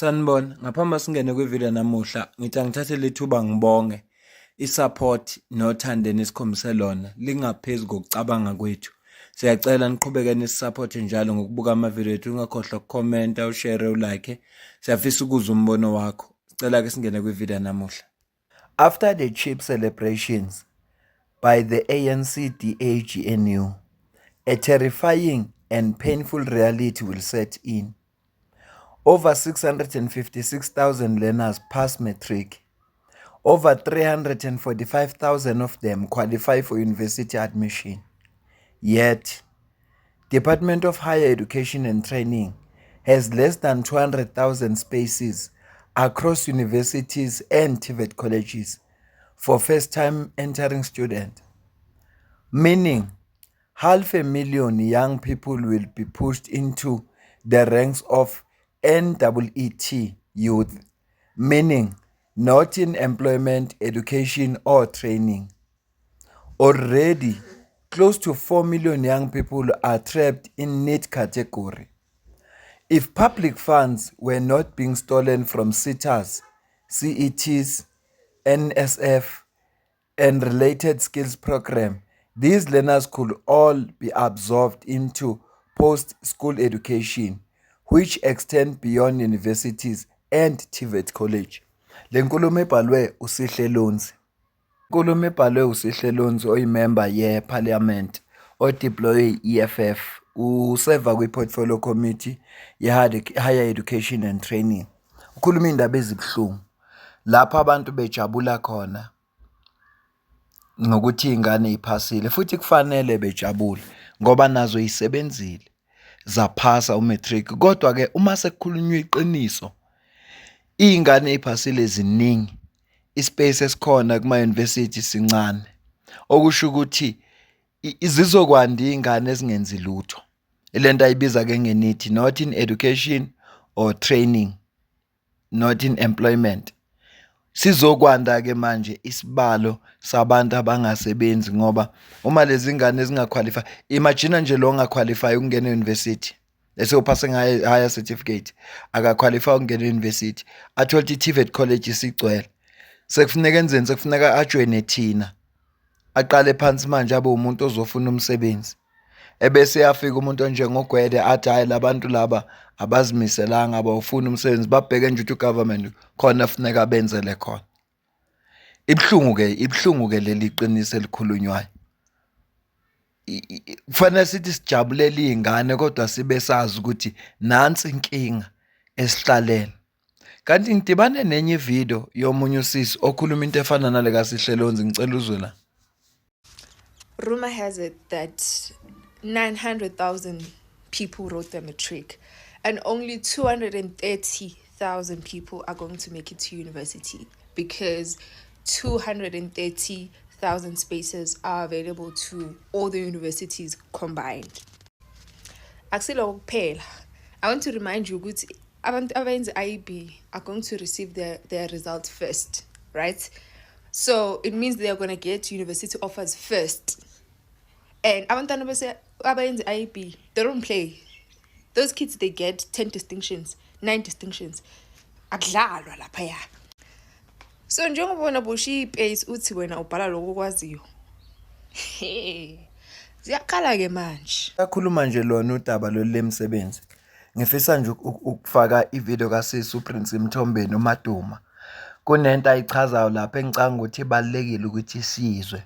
Sanibona, ngaphambi singene kwivideo namuhla, ngithi angithathe lethuba ngibonge i-support nothando nesikhombise lona lingaphezu kokucabanga kwethu. Siyacela niqhubeke nisupporte njalo ngokubuka amavideo ethu, ungakhohlwa ukukhomenta, ushare, ulike. Siyafisa ukuzwa umbono wakho. Sicela ke singene kwivideo namuhla. After the cheap celebrations by the ANC-DA-GNU, a terrifying and painful reality will set in. Over 656,000 learners pass matric. Over 345,000 of them qualify for university admission. Yet, Department of Higher Education and Training has less than 200,000 spaces across universities and TVET colleges for first-time entering students, meaning 500,000 young people will be pushed into the ranks of NEET youth, meaning not in employment, education or training. Already, close to 4 million young people are trapped in NEET category. If public funds were not being stolen from SETAs, CETs, NSF, and related skills program, these learners could all be absorbed into post-school education, which extend beyond universities and TVET college. Le nkulumo ebhalwe uSihle Lonzi. Nkulumo ebhalwe uSihle Lonzi oyimember yeParliament odeploy EFF, useva kwi-Portfolio Committee ye-Higher Education and Training. Ukhuluma indaba ezibuhlungu lapha abantu bejabula khona ngokuthi ingane iphasile, futhi kufanele bejabule ngoba nazo yisebenzile zaphasa umatric. Kodwa ke uma sekukhulunywa iqiniso, ingane eziphasile ziningi, ispace esikhona kuma university sincane, okusho ukuthi izizokwanda ingane ezingenzi lutho. Lento ayibiza ke ngenithi not in education or training, not in employment. Sizokwanda ke manje isibalo sabantu abangasebenzi ngoba uma lezi ngane ezingaqualify, imagine nje lo ongaqualify ukungena e-university eseyophasa higher certificate akaqualify ukungena e-university, athola i-TVET college isigcwele, sekufuneka enzeni? Sekufuneka ajoine thina, aqale phansi manje abe umuntu ozofuna umsebenzi, ebese yafika umuntu onjengogwede athi hayi labantu laba abazimiselanga, abawufuna umsebenzi, babheke nje ukuthi ugovernment khona funeka benzele khona. Ibhlungu ke leli qiniso elikhulunywayo. Kufanele sithi sijabulele izingane kodwa sibe sazi ukuthi nansi inkinga esihlalele. Kanti ngidibane nenye video yomunye usisi okhuluma into efana nale kaSihle Lonzi, ngicela uzwe la. Rumor has it that 900,000 people wrote their matric and only 230,000 people are going to make it to university because 230,000 spaces are available to all the universities combined. Akusilo kuphela. I want to remind you ukuthi abantu abenza IB are going to receive their results first, right? So it means they are going to get university offers first. And abantwana bese abenza IB, they don't play. Those kids, they get 10 distinctions, 9 distinctions. Akudlalwa laphaya. So njengobona bushiya ipace uthi wena ubhala lokho kwaziyo. Ziyakhala ke manje. Yakhuluma nje lona udaba lemisebenzi. Ngifisa nje ukufaka ivideo kaSisi uPrince Mthombeni uMaduma. Kunento ayichazayo lapha engicanga ukuthi ibalekile ukuthi sizwe.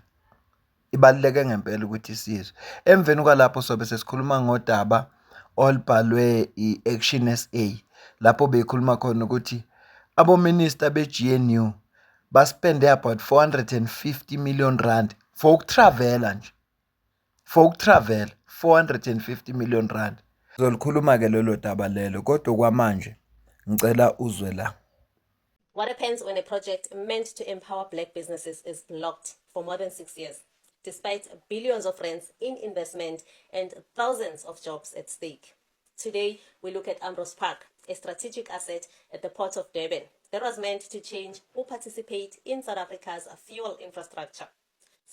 Ibaluleke ngempela ukuthi sizwe. Emveni kwalapho sobe sesikhuluma ngodaba olubhalwe i-Action SA, lapho bekhuluma khona ukuthi abominister be-GNU baspende about 450 million rand for ukutravela nje. For ukutravela 450 million rand. Zolikhuluma ke lelo daba lelo, kodwa kwamanje ngicela uzwe la. What happens when a project meant to empower black businesses is blocked for more than 6 years, despite billions of rands in investment and thousands of jobs at stake? Today, we look at Ambrose Park, a strategic asset at the port of Durban that was meant to change who participate in South Africa's fuel infrastructure.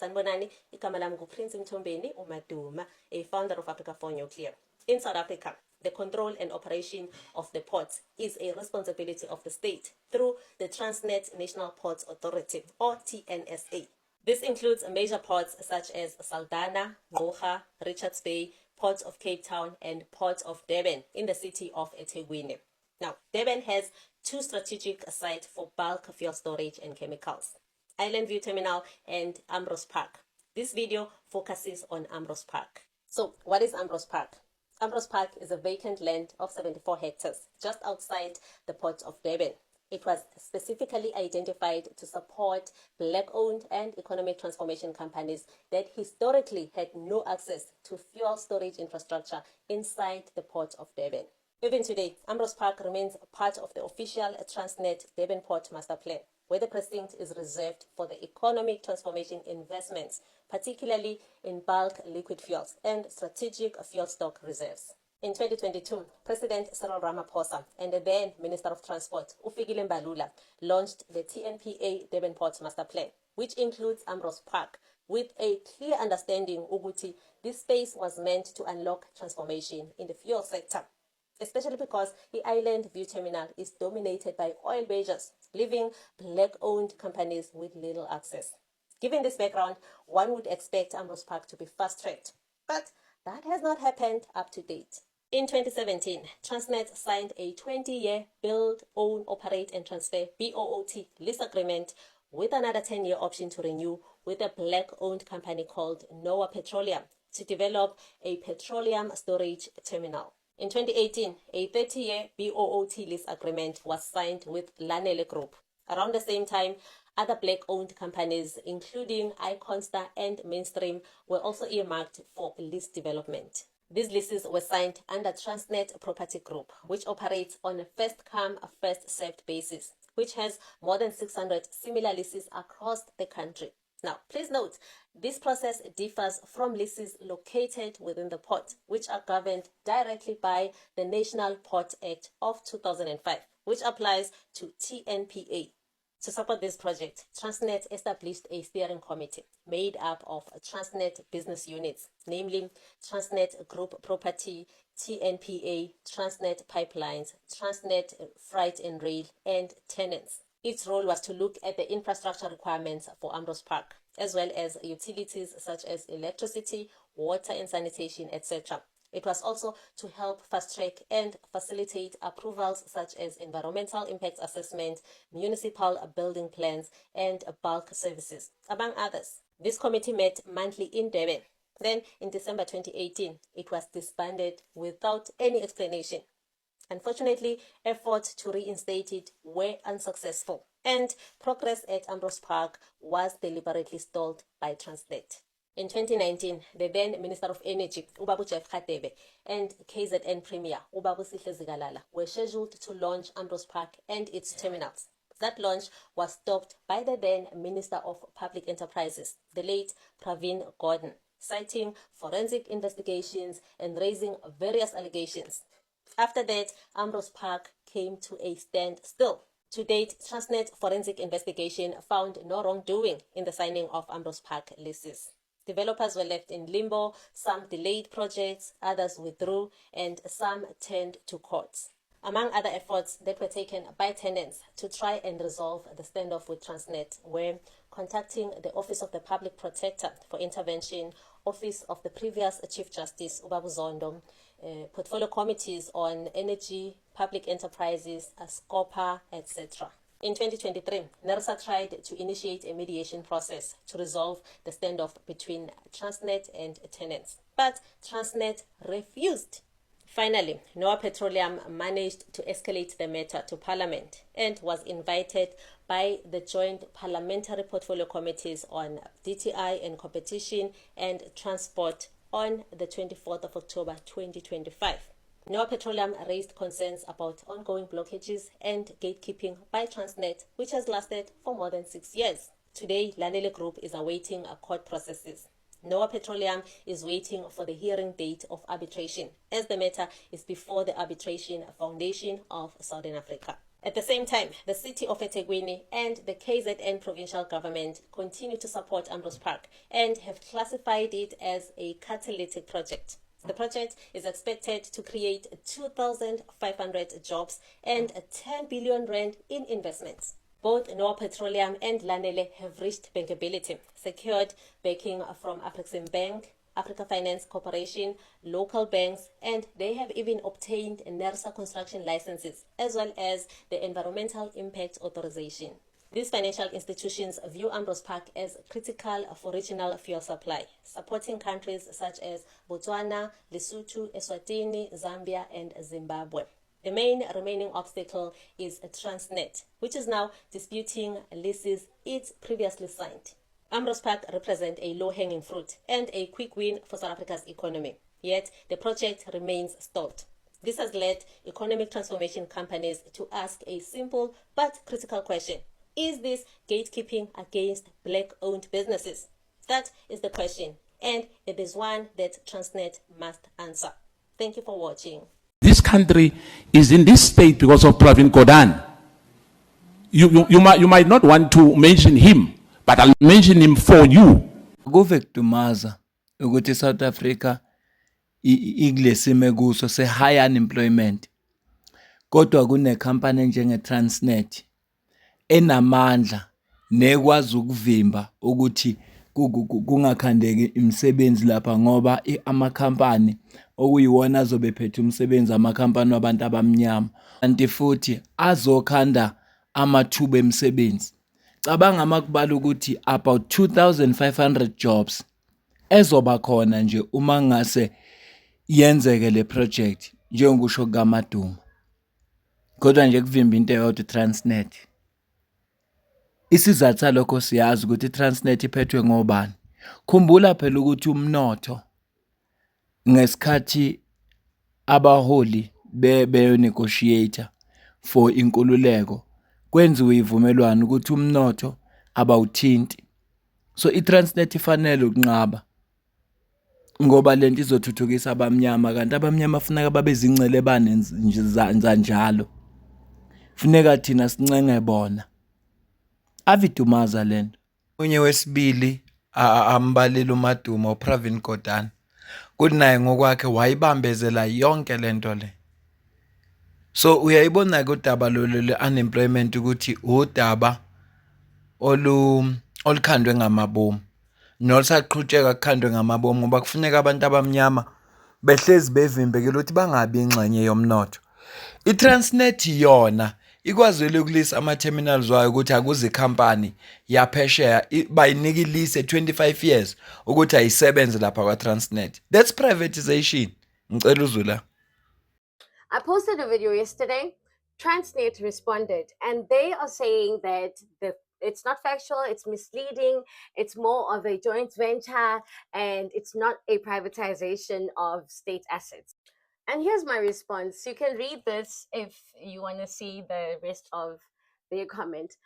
Sanibonani, igama lami nguPrince Mthombeni uMaduma, a founder of Africa for Nuclear. In South Africa, The control and operation of the ports is a responsibility of the state through the Transnet National Ports Authority, or TNSA. This includes major ports such as Saldanha, Ngqura, Richards Bay, Port of Cape Town, and Port of Durban in the city of eThekwini. Now, Durban has two strategic sites for bulk fuel storage and chemicals: Island View Terminal and Ambrose Park. This video focuses on Ambrose Park. So, what is Ambrose Park? Ambrose Park is a vacant land of 74 hectares just outside the Port of Durban. It was specifically identified to support black-owned and economic transformation companies that historically had no access to fuel storage infrastructure inside the Port of Durban. Even today, Ambrose Park remains part of the official Transnet Durban Port Master Plan, where the precinct is reserved for the economic transformation investments, particularly in bulk liquid fuels and strategic fuel stock reserves. In 2022, President Cyril Ramaphosa and the then Minister of Transport, Ufikile Mbalula, launched the TNPA Durban Port Master Plan, which includes Ambrose Park, with a clear understanding ukuthi this space was meant to unlock transformation in the fuel sector, especially because the Island View Terminal is dominated by oil majors, leaving black-owned companies with little access. Given this background, one would expect Ambrose Park to be fast-tracked, but that has not happened up to date. In 2017, Transnet signed a 20-year Build, Own, Operate and Transfer BOOT lease agreement with another 10-year option to renew with a black-owned company called Noah Petroleum to develop a petroleum storage terminal. In 2018, a 30-year BOOT lease agreement was signed with Lanele Group. Around the same time, other black-owned companies, including Iconsta and Mainstream, were also earmarked for lease development. These leases were signed under Transnet Property Group, which operates on a first-come, first-served basis, which has more than 600 similar leases across the country. Now, please note, this process differs from leases located within the port, which are governed directly by the National Port Act of 2005, which applies to TNPA. To support this project, Transnet established a steering committee made up of Transnet business units, namely Transnet Group Property, TNPA, Transnet Pipelines, Transnet Freight and Rail, and tenants. Its role was to look at the infrastructure requirements for Ambrose Park, as well as utilities such as electricity, water and sanitation, etc. It was also to help fast-track and facilitate approvals such as environmental impact assessment, municipal building plans, and bulk services, among others. This committee met monthly in Durban. Then, in December 2018, it was disbanded without any explanation. Unfortunately, efforts to reinstate it were unsuccessful, and progress at Ambrose Park was deliberately stalled by Transnet. In 2019, the then Minister of Energy, Ubaba Jeff Radebe, and KZN Premier, Ubaba Sihle Zikalala, were scheduled to launch Ambrose Park and its terminals. That launch was stopped by the then Minister of Public Enterprises, the late Pravin Gordhan, citing forensic investigations and raising various allegations. After that, Ambrose Park came to a standstill. To date, Transnet forensic investigation found no wrongdoing in the signing of Ambrose Park leases. Developers were left in limbo, some delayed projects, others withdrew, and some turned to courts. Among other efforts that were taken by tenants to try and resolve the standoff with Transnet were contacting the Office of the Public Protector for intervention, Office of the previous Chief Justice, Ubaba Zondo, portfolio committees on energy, public enterprises, SCOPA, etc. In 2023, NERSA tried to initiate a mediation process to resolve the standoff between Transnet and tenants, but Transnet refused. Finally, Noah Petroleum managed to escalate the matter to Parliament and was invited by the Joint Parliamentary Portfolio Committees on DTI and Competition and Transport on the 24th of October 2025. Noah Petroleum raised concerns about ongoing blockages and gatekeeping by Transnet, which has lasted for more than 6 years. Today, Lanele Group is awaiting court processes. Noah Petroleum is waiting for the hearing date of arbitration, as the matter is before the Arbitration Foundation of Southern Africa. At the same time, the city of eThekwini and the KZN provincial government continue to support Ambrose Park and have classified it as a catalytic project. The project is expected to create 2,500 jobs and 10 billion rand in investments. Both Noah Petroleum and Lanele have reached bankability, secured backing from Afrexim Bank, Africa Finance Corporation, local banks, and they have even obtained NERSA construction licenses, as well as the Environmental Impact Authorization. These financial institutions view Ambrose Park as critical for regional fuel supply, supporting countries such as Botswana, Lesotho, Eswatini, Zambia, and Zimbabwe. The main remaining obstacle is Transnet, which is now disputing leases it previously signed. Ambrose Park represents a low-hanging fruit and a quick win for South Africa's economy, yet the project remains stalled. This has led economic transformation companies to ask a simple but critical question. Is this gatekeeping against black-owned businesses? That is the question, and it is one that Transnet must answer. Thank you for watching. This country is in this state because of Pravin Gordhan. You might not want to mention him, but I'll mention him for you. Kuve kudumaza ukuthi South Africa ikulesime kuso se high unemployment. Kodwa kune company njenge Transnet enamandla nekwazi ukuvimba ukuthi kungakhandeki imisebenzi lapha ngoba amakhampani okuyiwona azobe phethe umsebenzi amakhampani wabantu abamnyama kanti futhi azokhanda amathuba emisebenzi. Cabanga amakubala ukuthi about 2,500 jobs ezoba khona nje uma ngase yenzeke le project njengokusho kaMaduma. Kodwa nje kuvimba into eyodwa Transnet. Isizathu salokho siyazi ukuthi Transnet iphethwe ngobani. Khumbula phela ukuthi umnotho ngesikhathi abaholi be-negotiator for inkululeko kwenziwe ivumelwano ukuthi umnotho abawuthinti. So iTransnet ifanele ukunqaba ngoba lento izothuthukisa abamnyama kanti abamnyama funeka babe zingcelebane njalo. Funeka thina sincenge bona. Avidumaza lento. Unye wesibili ambalile uMaduma uPravin Gordhan. Kuthi naye ngokwakhe wayibambezela yonke lento le. So uyayibona ke udaba le unemployment ukuthi udaba olukhandwe ngamabomu. Nolusaqhutsheka kukhandwe ngamabomu ngoba kufuneka abantu abamnyama behlezi bevimbekile ukuthi bangabi ingxenye yomnotho. iTransnet yona ikwazile ukulisa ama-terminals wayo ukuthi akuze ikhampani yaphesheya bayinika ilise 25 years ukuthi ayisebenze lapha kwa-Transnet. That's privatization. Ngicela uzula. I posted a video yesterday. Transnet responded, and they are saying that it's not factual, it's misleading, it's more of a joint venture, and it's not a privatization of state assets. And here's my response. You can read this if you want to see the rest of their comment.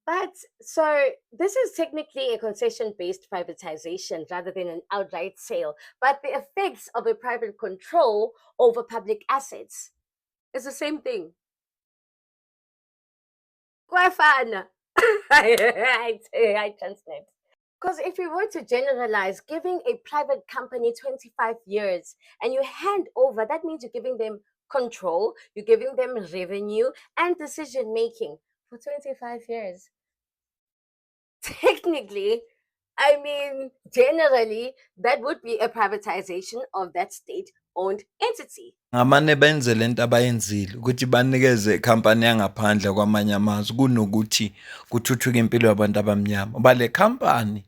But so this is technically a concession-based privatization rather than an outright sale. But the effects of a private control over public assets is the same thing. Kwafana. I Transnet. Because if we were to generalize, giving a private company 25 years and you hand over, that means you're giving them control, you're giving them revenue and decision making for 25 years. Technically, I mean, generally, that would be a privatization of that state-owned entity. Ngamane benze lento abayenzile ukuthi banikeze ikhampani yangaphandle kwamanye amazwe kunokuthi kuthuthuke impilo yabantu abamnyama. Ngoba le company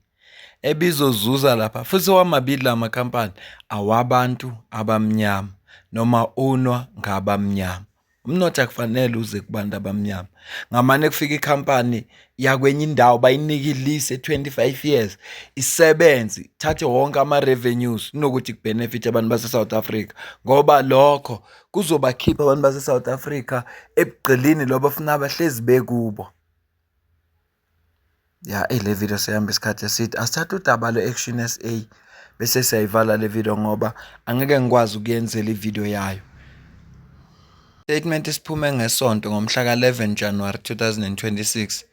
ebizozuza lapha futhi wamabili la makhampani awabantu abamnyama noma unwa ngabamnyama. Umnotho akufanele uze kubantu abamnyama. Ngamane kufika ikhampani yakwenye indawo bayinika ilise 25 years isebenzi thathe wonke ama revenues kunokuthi kubenefit abantu base South Africa ngoba lokho kuzobakhipha abantu base South Africa ebugqilini loba bafuna abahlezi bekubo. Ya le video seyihamba isikhathi esithi asithatha udaba lo Action SA bese siyayivala le video ngoba angeke ngikwazi ukuyenzela ivideo yayo. Statement isiphume ngesonto ngomhla ka-11 January 2026.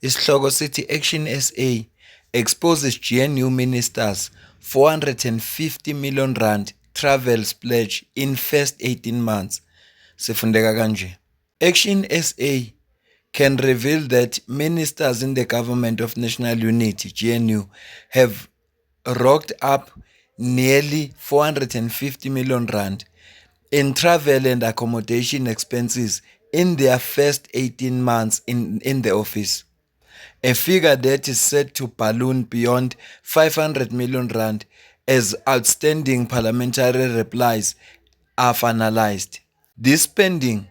Isihloko sithi Action SA exposes GNU ministers 450 million rand travel splurge in first 18 months. Sifundeka kanje. Action SA can reveal that ministers in the Government of National Unity, GNU, have rocked up nearly 450 million rand in travel and accommodation expenses in their first 18 months in the office. A figure that is set to balloon beyond 500 million rand as outstanding parliamentary replies are finalized. This spending,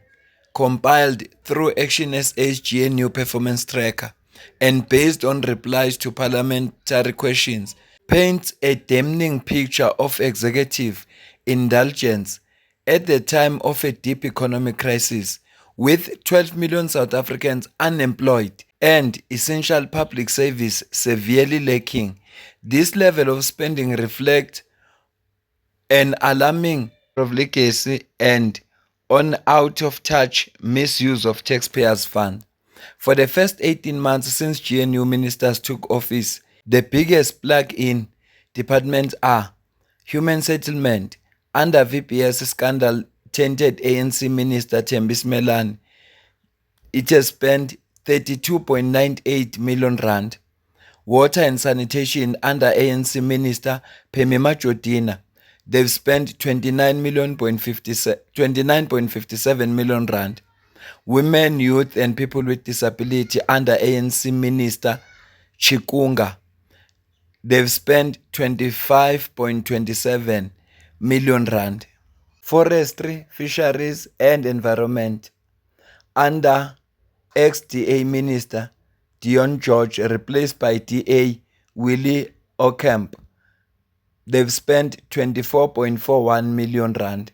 compiled through Action SA's GNU performance tracker and based on replies to parliamentary questions, paints a damning picture of executive indulgence at the time of a deep economic crisis, with 12 million South Africans unemployed and essential public service severely lacking. This level of spending reflects an alarming profligacy and on out-of-touch misuse of taxpayers' funds. For the first 18 months since GNU ministers took office, the biggest plug-in departments are Human Settlement, under VPS scandal-tainted ANC Minister Thembi Smelane. It has spent 32.98 million rand. Water and Sanitation, under ANC Minister Phemi Majodina. They've spent 29.57 million rand. Women, Youth and People with Disability, under ANC Minister Chikunga. They've spent 25.27 million rand. Forestry, Fisheries and Environment, under ex-DA Minister Dion George, replaced by DA Willie Ocamp. They've spent 24.41 million rand.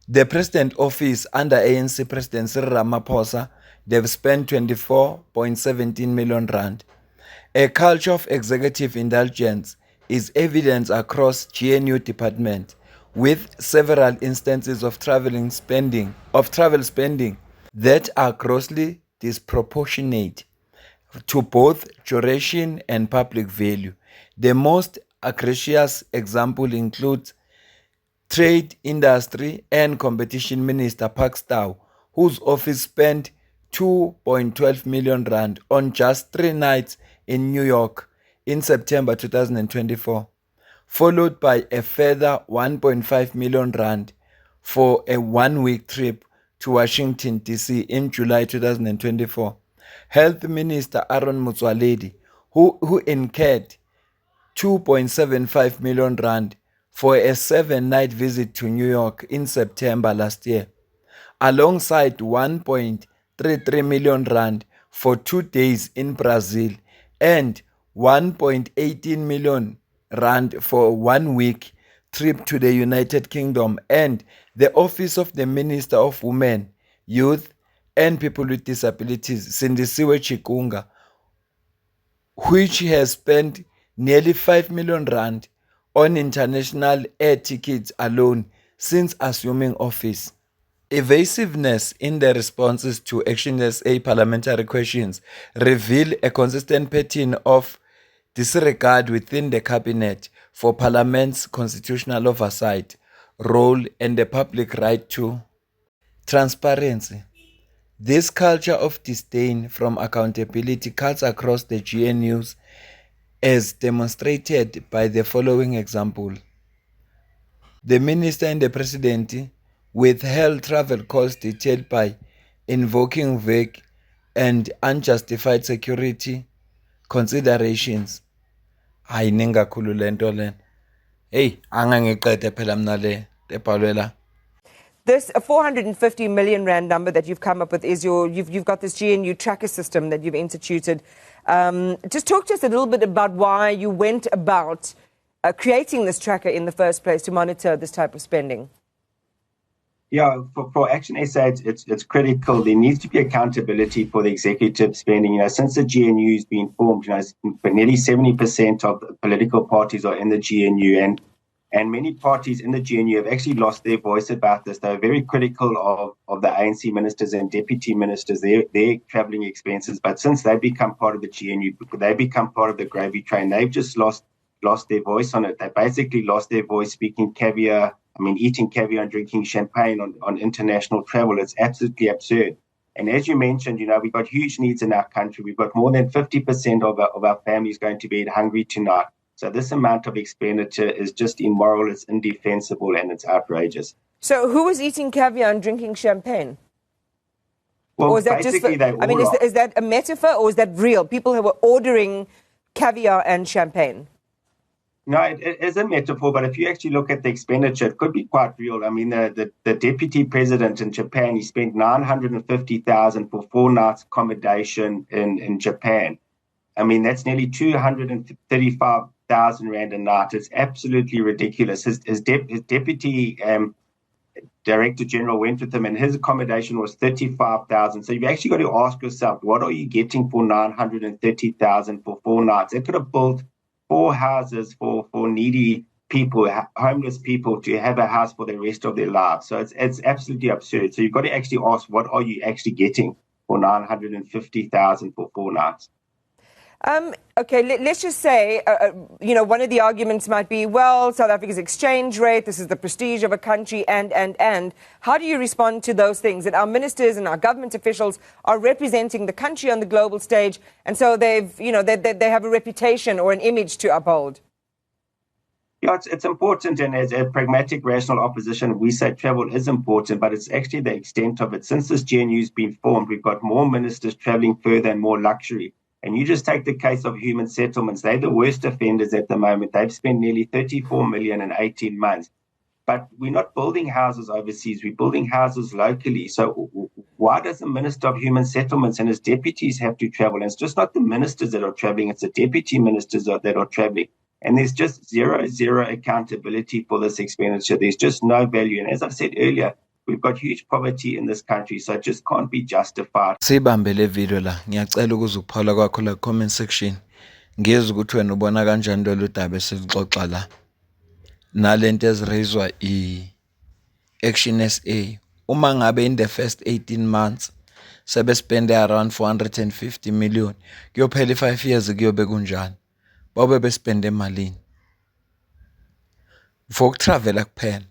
The President Office, under ANC President Cyril Ramaphosa, they've spent 24.17 million rand. A culture of executive indulgence is evident across GNU department, with several instances of travel spending that are grossly disproportionate to both duration and public value. The most egregious example includes Trade, Industry and Competition Minister Park Stow, whose office spent 2.12 million rand on just 3 nights in New York in September 2024, followed by a further 1.5 million rand for a 1-week trip to Washington, D.C. in July 2024. Health Minister Aaron Motsoaledi, who incurred 2.75 million rand for a 7-night visit to New York in September last year, alongside 1.33 million rand for 2 days in Brazil and 1.18 million rand for a 1-week trip to the United Kingdom, and the Office of the Minister of Women, Youth and People with Disabilities, Sindisiwe Chikunga, which has spent nearly 5 million rand on international air tickets alone since assuming office. Evasiveness in the responses to Action SA parliamentary questions reveal a consistent pattern of disregard within the cabinet for Parliament's constitutional oversight role and the public right to transparency. This culture of disdain from accountability cuts across the GNUs, as demonstrated by the following example. The Minister and the President withheld travel costs detailed by invoking vague and unjustified security considerations. Hayi ningakhulu lento lena. Hey, angangiqede phela mina le ebhalwe la. This 450 million rand number that you've come up with is you've got this GNU tracker system that you've instituted. Just talk to us a little bit about why you went about creating this tracker in the first place to monitor this type of spending. Yeah, for Action SA, it's critical. There needs to be accountability for the executive spending. Since the GNU has been formed, nearly 70% of the political parties are in the GNU, and many parties in the GNU have actually lost their voice about this. They're very critical of the ANC ministers and deputy ministers, their travelling expenses. But since they become part of the GNU, they become part of the gravy train. They've just lost lost their voice on it. They basically lost their voice speaking caviar, eating caviar and drinking champagne on international travel. It's absolutely absurd. And as you mentioned, we've got huge needs in our country. We've got more than 50% of our families going to bed hungry tonight. So this amount of expenditure is just immoral, it's indefensible, and it's outrageous. So who was eating caviar and drinking champagne? Well, or is that basically, just is that a metaphor or is that real? People who were ordering caviar and champagne? No, it is a metaphor, but if you actually look at the expenditure, it could be quite real. The deputy president in Japan, he spent 950,000 for 4 nights accommodation in Japan. That's nearly 235,000 rand a night. It's absolutely ridiculous. His deputy director general went with him, and his accommodation was 35,000. So you've actually got to ask yourself, what are you getting for 930,000 for 4 nights? They could have built 4 houses for needy people, homeless people, to have a house for the rest of their lives. So it's absolutely absurd. So you've got to actually ask, what are you actually getting for 950,000 for 4 nights? Okay, let's just say, one of the arguments might be, well, South Africa's exchange rate, this is the prestige of a country, and. How do you respond to those things? That our ministers and our government officials are representing the country on the global stage, and so they have a reputation or an image to uphold. Yeah, it's important, and as a pragmatic, rational opposition, we say travel is important, but it's actually the extent of it. Since this GNU's been formed, we've got more ministers traveling further and more luxury. And you just take the case of human settlements. They're the worst offenders at the moment. They've spent nearly 34 million in 18 months. But we're not building houses overseas. We're building houses locally. So why does the Minister of Human Settlements and his deputies have to travel? And it's just not the ministers that are traveling. It's the deputy ministers that are traveling. And there's just zero accountability for this expenditure. There's just no value. And as I said earlier, we've got huge poverty in this country, so it just can't be justified. Sibambe le video la. Ngiyacela ukuze uphawula kwakho la comment section. Ngizwe ukuthi wena ubona kanjani lolu daba esixoxa la. Nalento eziraiswa Action SA. Uma ngabe in the first 18 months sebe spend around 450 million. Kuyophela 5 years kuyobe kunjani? Babe bespende malini? For travel kuphela.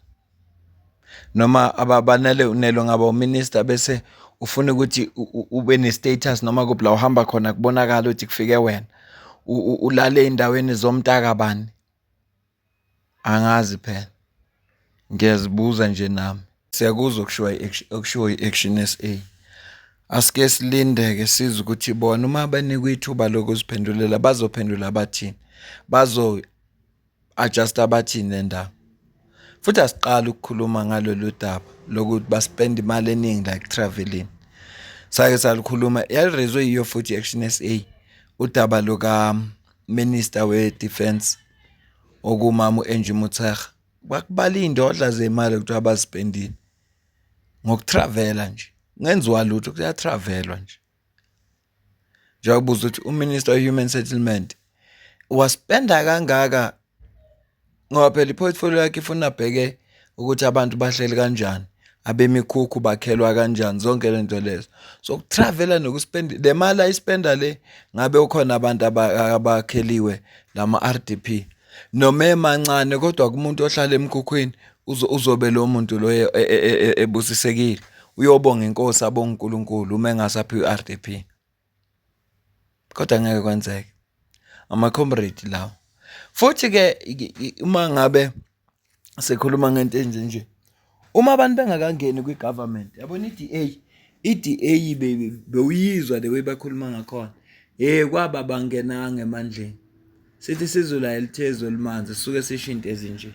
Noma ababanele unelo ngaba uminister bese ufuna ukuthi ube ne status noma kuphi la uhamba khona kubonakala ukuthi kufike wena ulale endaweni zomntaka bani angazi phela ngiyazibuza nje nami siyakuzwa okushiwo iAction SA asike silindeke sizwe ukuthi bona uma banikwa ithuba lokuziphendulela bazophendula abathini bazo adjust abathini lendaba futhi asiqala ukukhuluma ngalolu daba lokuthi baspend imali eningi like traveling sake salikhuluma yalirezwe yiyo futhi Action SA udaba luka Minister we Defence okumama uAngie Motshekga bakubala indodla zemali ukuthi abaspendini ngokutravela nje ngenziwa lutho kuyatravelwa nje njengobuza ukuthi uMinister of Human Settlement waspenda kangaka ngoba phela iportfolio yakhe ifuna bheke ukuthi abantu bahleli kanjani abemikhukhu bakhelwa kanjani zonke lento lezo so ukutravela nokuspend le mali ayispenda le ngabe ukhona abantu abakheliwe lama RDP noma emancane kodwa kumuntu ohlala emkhukhwini uzobe lo muntu lo ebusisekile uyobonga inkosi abonga uNkulunkulu uma engasaphi uRDP kodwa ngeke kwenzeke ama comrade lawo futhi ke uma ngabe sekhuluma ngento enje uma abantu bengakangeni kwigovernment yabona iDA bewuyizwa the way bakhuluma ngakhona kwaba bangena ngemandleni sithi sizula elithezwe limanzi suke sisho into ezinje